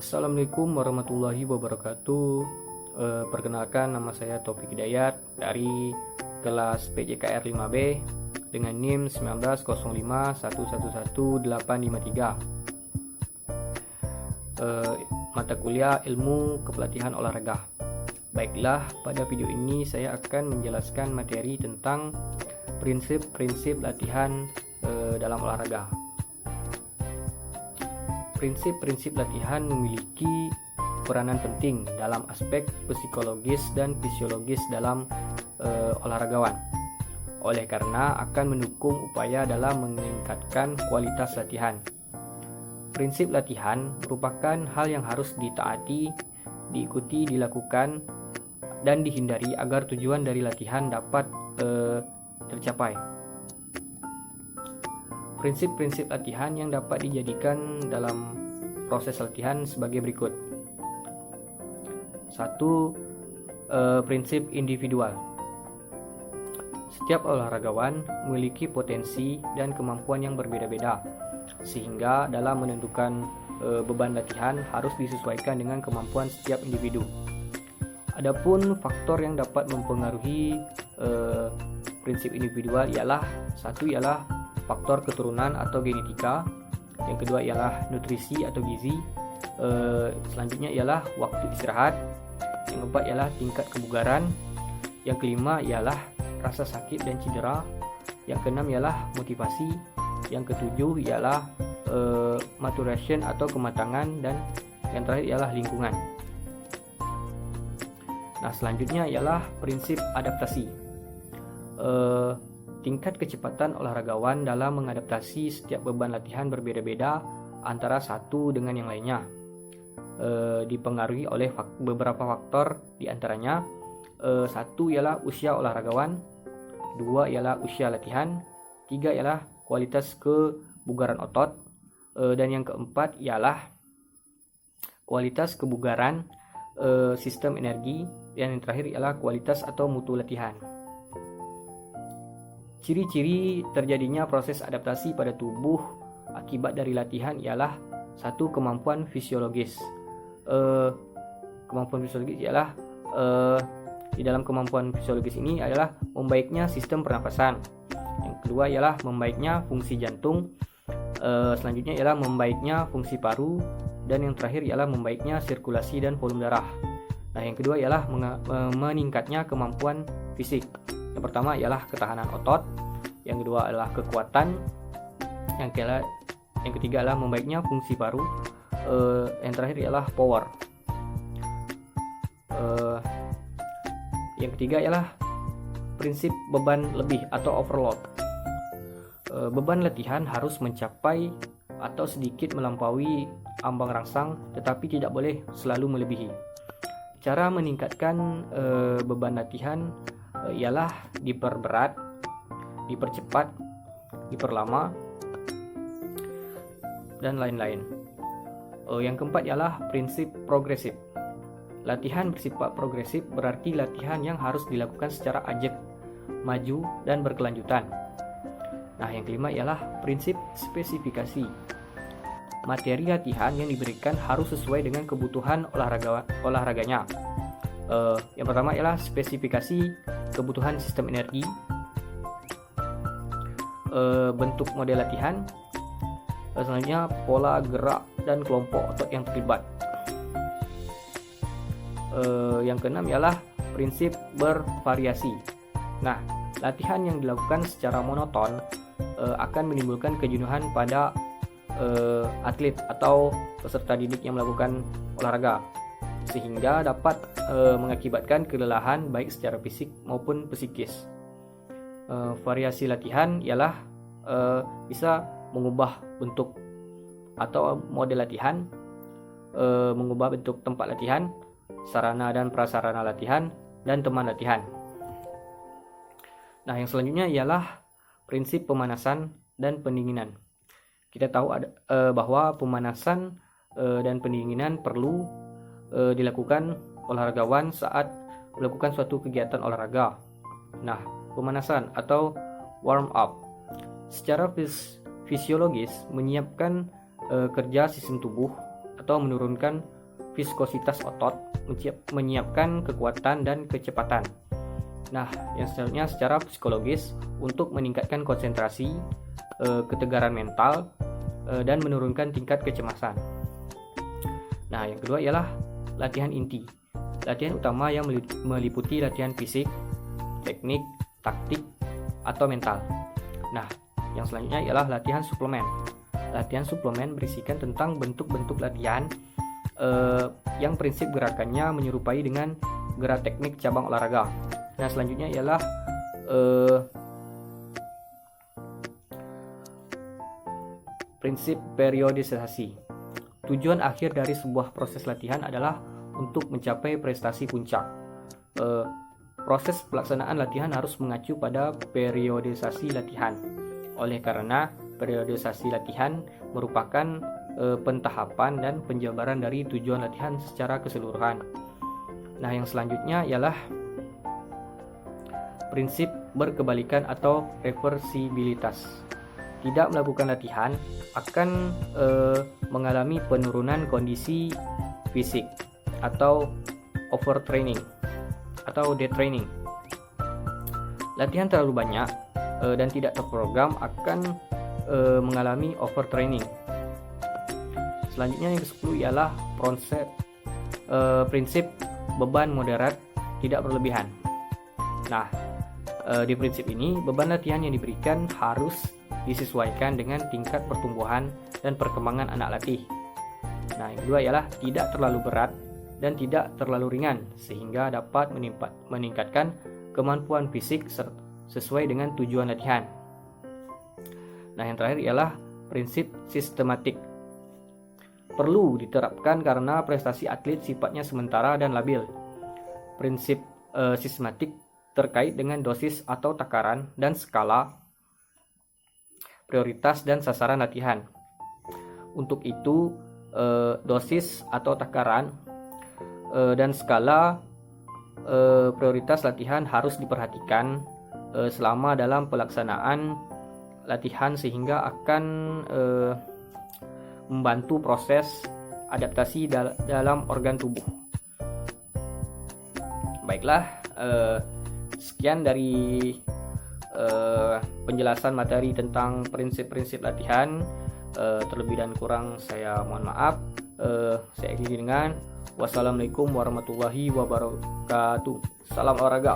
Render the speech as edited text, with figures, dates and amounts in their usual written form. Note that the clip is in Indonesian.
Assalamualaikum warahmatullahi wabarakatuh. Perkenalkan, nama saya Taufik Hidayat dari kelas PJKR 5B dengan NIM 19051118853. Mata kuliah Ilmu Kepelatihan Olahraga. Baiklah, pada video ini saya akan menjelaskan materi tentang prinsip-prinsip latihan dalam olahraga. Prinsip-prinsip latihan memiliki peranan penting dalam aspek psikologis dan fisiologis dalam olahragawan. Oleh karena akan mendukung upaya dalam meningkatkan kualitas latihan. Prinsip latihan merupakan hal yang harus ditaati, diikuti, dilakukan, dan dihindari agar tujuan dari latihan dapat tercapai. Prinsip-prinsip latihan yang dapat dijadikan dalam proses latihan sebagai berikut. 1. Prinsip individual. Setiap olahragawan memiliki potensi dan kemampuan yang berbeda-beda, sehingga dalam menentukan beban latihan harus disesuaikan dengan kemampuan setiap individu. Adapun faktor yang dapat mempengaruhi prinsip individual ialah faktor keturunan atau genetika, yang kedua ialah nutrisi atau gizi, selanjutnya ialah waktu istirahat, yang keempat ialah tingkat kebugaran, yang kelima ialah rasa sakit dan cedera, yang keenam ialah motivasi, yang ketujuh ialah maturation atau kematangan, dan yang terakhir ialah lingkungan. Nah, selanjutnya ialah prinsip adaptasi. Tingkat kecepatan olahragawan dalam mengadaptasi setiap beban latihan berbeda-beda antara satu dengan yang lainnya. Dipengaruhi oleh beberapa faktor, diantaranya satu ialah usia olahragawan, dua ialah usia latihan, tiga ialah kualitas kebugaran otot, dan yang keempat ialah kualitas kebugaran sistem energi, dan yang terakhir ialah kualitas atau mutu latihan. Ciri-ciri terjadinya proses adaptasi pada tubuh akibat dari latihan ialah satu, kemampuan fisiologis. Kemampuan fisiologis ialah di dalam kemampuan fisiologis ini adalah membaiknya sistem pernapasan. Yang kedua ialah membaiknya fungsi jantung. Selanjutnya ialah membaiknya fungsi paru, dan yang terakhir ialah membaiknya sirkulasi dan volume darah. Nah, yang kedua ialah meningkatnya kemampuan fisik. Yang pertama ialah ketahanan otot, yang kedua adalah kekuatan, yang ketiga adalah membaiknya fungsi paru, yang terakhir ialah power. Yang ketiga ialah prinsip beban lebih atau overload. Beban latihan harus mencapai atau sedikit melampaui ambang rangsang, tetapi tidak boleh selalu melebihi. Cara meningkatkan beban latihan ialah diperberat, dipercepat, diperlama, dan lain-lain. Yang keempat ialah prinsip progresif. Latihan bersifat progresif berarti latihan yang harus dilakukan secara ajak, maju, dan berkelanjutan. Nah, yang kelima ialah prinsip spesifikasi. Materi latihan yang diberikan harus sesuai dengan kebutuhan olahraganya. Yang pertama ialah spesifikasi kebutuhan sistem energi, bentuk model latihan, selanjutnya pola gerak dan kelompok otot yang terlibat. Yang keenam ialah prinsip bervariasi. Nah, latihan yang dilakukan secara monoton akan menimbulkan kejenuhan pada atlet atau peserta didik yang melakukan olahraga, sehingga dapat mengakibatkan kelelahan baik secara fisik maupun psikis. Variasi latihan ialah bisa mengubah bentuk atau model latihan, mengubah bentuk tempat latihan, sarana dan prasarana latihan, dan teman latihan. Nah, yang selanjutnya ialah prinsip pemanasan dan pendinginan. Kita tahu bahwa pemanasan dan pendinginan perlu dilakukan olahragawan saat melakukan suatu kegiatan olahraga. Nah, pemanasan atau warm up secara fisiologis menyiapkan kerja sistem tubuh atau menurunkan viskositas otot, menyiapkan kekuatan dan kecepatan. Nah, yang selanjutnya secara psikologis untuk meningkatkan konsentrasi, ketegaran mental, dan menurunkan tingkat kecemasan. Nah, yang kedua ialah latihan inti. Latihan utama yang meliputi latihan fisik, teknik, taktik, atau mental. Nah, yang selanjutnya ialah latihan suplemen. Latihan suplemen berisikan tentang bentuk-bentuk latihan yang prinsip gerakannya menyerupai dengan gerak teknik cabang olahraga. Nah, selanjutnya ialah prinsip periodisasi. Tujuan akhir dari sebuah proses latihan adalah untuk mencapai prestasi puncak. Proses pelaksanaan latihan harus mengacu pada periodisasi latihan. Oleh karena periodisasi latihan merupakan pentahapan dan penjabaran dari tujuan latihan secara keseluruhan. Nah, yang selanjutnya ialah prinsip berkebalikan atau reversibilitas. Tidak melakukan latihan akan mengalami penurunan kondisi fisik atau overtraining atau detraining. Latihan terlalu banyak dan tidak terprogram akan mengalami overtraining. Selanjutnya yang ke-10 ialah prinsip beban moderat tidak berlebihan. Nah, di prinsip ini beban latihan yang diberikan harus disesuaikan dengan tingkat pertumbuhan dan perkembangan anak latih. Nah, yang kedua ialah tidak terlalu berat dan tidak terlalu ringan sehingga dapat meningkatkan kemampuan fisik sesuai dengan tujuan latihan. Nah, yang terakhir ialah prinsip sistematik. Perlu diterapkan karena prestasi atlet sifatnya sementara dan labil. Prinsip sistematik terkait dengan dosis atau takaran dan skala, prioritas dan sasaran latihan. Untuk itu, dosis atau takaran dan skala prioritas latihan harus diperhatikan selama dalam pelaksanaan latihan sehingga akan membantu proses adaptasi dalam organ tubuh. Baiklah, sekian dari penjelasan materi tentang prinsip-prinsip latihan. Terlebih dan kurang saya mohon maaf. Saya akhiri dengan wassalamualaikum warahmatullahi wabarakatuh. Salam olahraga.